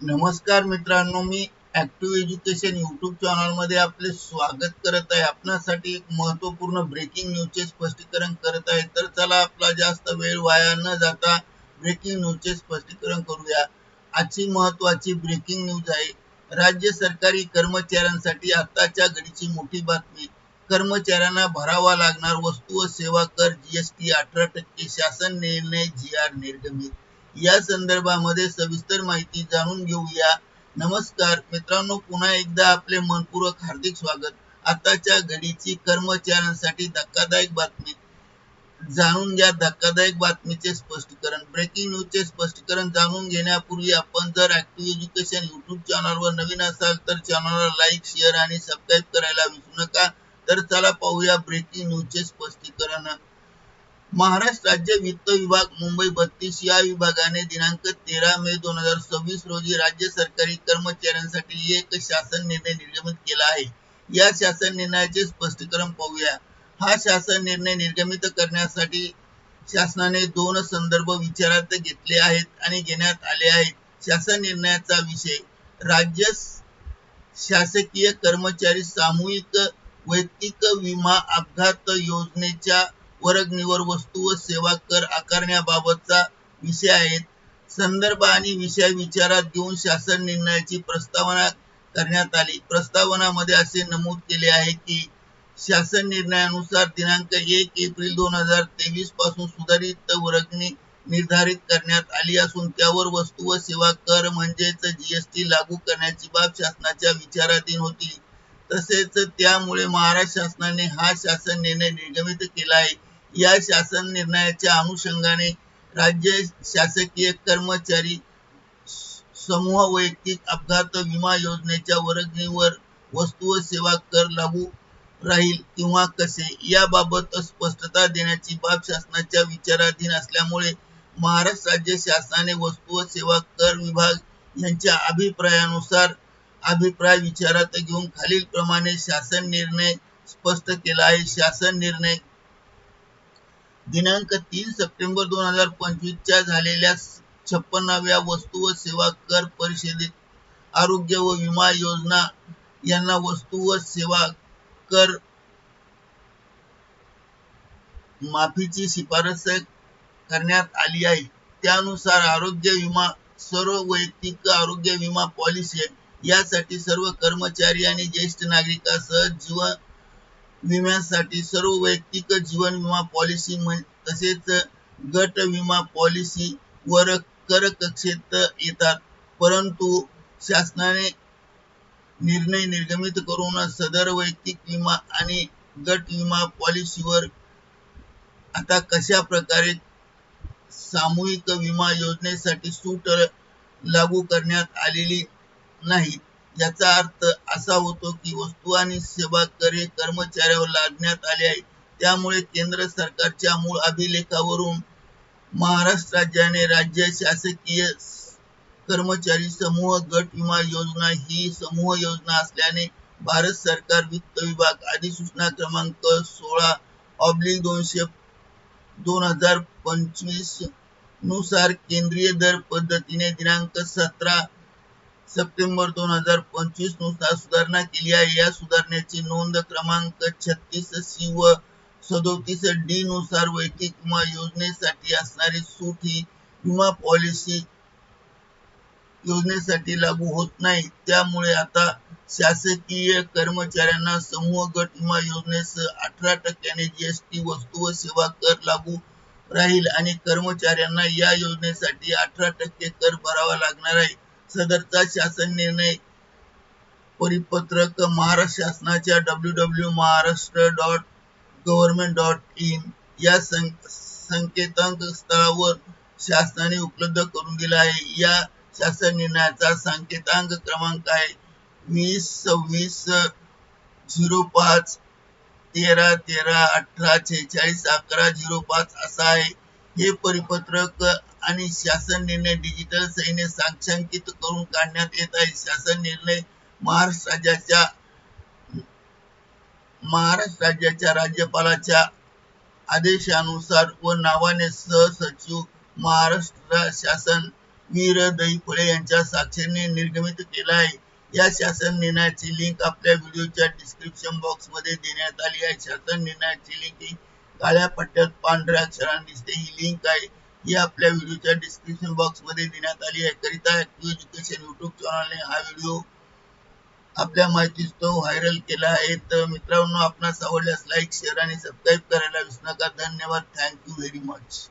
नमस्कार मित्रांनो, मी active education YouTube channel मध्ये आपले स्वागत करत आहे। आपणासाठी एक महत्त्वपूर्ण ब्रेकिंग न्यूजचे स्पष्टीकरण करत आहे। तर चला आपला जास्त वेळ वाया न जाता ब्रेकिंग न्यूजचे स्पष्टीकरण करूया। आजची महत्त्वाची ब्रेकिंग न्यूज आहे, राज्य सरकारी कर्मचाऱ्यांसाठी आताच्या घडीची मोठी बातमी। कर्मचाऱ्यांना भरावा लागणार वस्तू व सेवा कर जीएसटी 18% शासन निर्णय जी.आर. निर्गमित। या संदर्भामध्ये सविस्तर माहिती जाणून घेऊया। नमस्कार मित्रांनो, पुन्हा एकदा आपले मनपूर्वक हार्दिक स्वागत। आताच्या घडीची कर्मचाऱ्यांसाठी धक्कादायक बातमी जाणून घ्या। धक्कादायक बातमीचे स्पष्टीकरण। ब्रेकिंग न्यूजचे स्पष्टीकरण जाणून घेण्यापूर्वी आपण जर ऍक्टिव्ह एज्युकेशन यूट्यूब चॅनलवर नवीन असाल तर चॅनलला लाईक, शेअर आणि सबस्क्राईब करायला विसरू नका। तर चला पाहूया ब्रेकिंग न्यूजचे स्पष्टीकरण। महाराष्ट्र राज्य वित्त विभाग मुंबई 32 या विभागाने दिनांक 13 मे 2026 रोजी राज्य सरकारी कर्मचाऱ्यांसाठी एक शासन निर्णय निर्गमित केला आहे। या शासन निर्णयाचे स्पष्टीकरण पाहूया। हा शासन निर्णय निर्गमित करण्यासाठी शासनाने दोन संदर्भ विचारात घेतले आहेत आणि घेण्यात आले आहेत। शासन निर्णयाचा विषय राज्य शासकीय कर्मचारी सामूहिक वैयक्तिक विमा अपघात योजनेच्या वर्गणीवर वस्तू व सेवा कर आकारण्याबाबतचा विषय आहे। संदर्भ आणि विषय विचारात घेऊन शासन निर्णयाची प्रस्तावना करण्यात आली। प्रस्तावनामध्ये असे नमूद केले आहे की शासन निर्णयानुसार दिनांक 1 एप्रिल 2023 पासून सुधारित वर्गणी निर्धारित करण्यात आली असून त्यावर वस्तू व सेवा कर म्हणजेच जीएसटी लागू करण्याची बाब शासनाच्या विचाराधीन होती। तसेच त्यामुळे महाराष्ट्र शासनाने हा शासन निर्णय निर्गमित केला आहे। या शासन निर्णयाच्या अनुषंगाने राज्य शासकीय कर्मचारी समूह वैयक्तिक अपघात विमा योजनेच्या वर्गणीवर वस्तू व सेवा कर लागू राहील किंवा कसे याबाबत स्पष्टता देण्याची बाब शासनाच्या विचाराधीन असल्यामुळे महाराष्ट्र राज्य शासनाने वस्तू व सेवा कर विभाग यांच्या अभिप्रायानुसार अभिप्राय विचारात घेऊन खालील प्रमाणे शासन निर्णय स्पष्ट केला आहे। शासन निर्णय दिनांक 3 सप्टेंबर 2025 च्या झालेल्या 56व्या वस्तू व सेवा कर परिषदेत आरोग्य व विमा योजना यांना वस्तू व सेवा कर माफीची शिफारस करण्यात आली आहे। त्यानुसार आरोग्य विमा सर्व वैयक्तिक आरोग्य विमा पॉलिसी यासाठी सर्व कर्मचारी आणि ज्येष्ठ नागरिकांसह जीवन विम्यासाठी सर्व वैयक्तिक जीवन विमा पॉलिसी तसेच गट विमा पॉलिसी वर कर कक्षेत येतात। परंतु शासनाने निर्णय निर्गमित करून सदर वैयक्तिक विमा आणि गट विमा पॉलिसीवर आता कशा प्रकारे सामूहिक विमा योजनेसाठी सूट लागू करण्यात आलेली नाही। याचा अर्थ असा होतो की वस्तू आणि सेवा कर हे कर्मचाऱ्यावर लादण्यात आले आहे। त्यामुळे केंद्र सरकारच्या मूळ अभिलेखावरून महाराष्ट्र राज्याने राज्य शासकीय कर्मचारी समूह गट विमा योजना ही समूह योजना असल्याने भारत सरकार वित्त विभाग अधिसूचना क्रमांक 16/2025 नुसार केंद्रीय दर पद्धतीने दिनांक 17 सप्टेंबर 2025 नुसार सुधारणा केली आहे। या सुधारणेची नोंद क्रमांक 36C व 37D नुसार वैयक्तिक विमा योजनेसाठी असणारी सूट ही विमा पॉलिसी योजनेसाठी लागू होत नाही। त्यामुळे आता शासकीय कर्मचाऱ्यांना समूह गट विमा योजनेस 18% जीएसटी वस्तू व सेवा कर लागू राहील आणि कर्मचाऱ्यांना या योजनेसाठी 18% कर भरावा लागणार आहे। सदरचा शासन निर्णय परिपत्रक महाराष्ट्र शासनाच्या www.maharashtra.government.in या संकेतस्थळावर शासनाने उपलब्ध करून दिला आहे। या शासन निर्णयाचा संकेतांक क्रमांक आहे 2026/05/13/13/18/46/11/05 असा आहे। हे परिपत्रक आणि शासन निर्णय डिजिटल सहीने साक्षांकित करून काढण्यात येत आहे। शासन निर्णय महाराष्ट्र राज्याच्या राज्यपालाच्या आदेशानुसार व नावाने सहसचिव महाराष्ट्र शासन वीर दहीफळे यांच्या साक्षीने निर्गमित केला आहे। या शासन निर्णयाची लिंक आपल्या व्हिडिओच्या डिस्क्रिप्शन बॉक्स मध्ये देण्यात आली आहे। शासन निर्णयाची लिंक ही काळ्या पट्ट्यात पांढऱ्या अक्षरांनी दिसते, ही लिंक आहे, ही आपल्या व्हिडिओच्या डिस्क्रिप्शन बॉक्स मध्ये देण्यात आली आहे। करिता ऍक्टिव्ह एज्युकेशन युट्यूब चॅनलने हा व्हिडिओ आपल्या माहितीस्तव व्हायरल केला आहे। तर मित्रांनो, आपणास आवडल्यास लाईक, शेअर आणि सबस्क्राईब करायला विसरू नका। धन्यवाद। Thank you very much.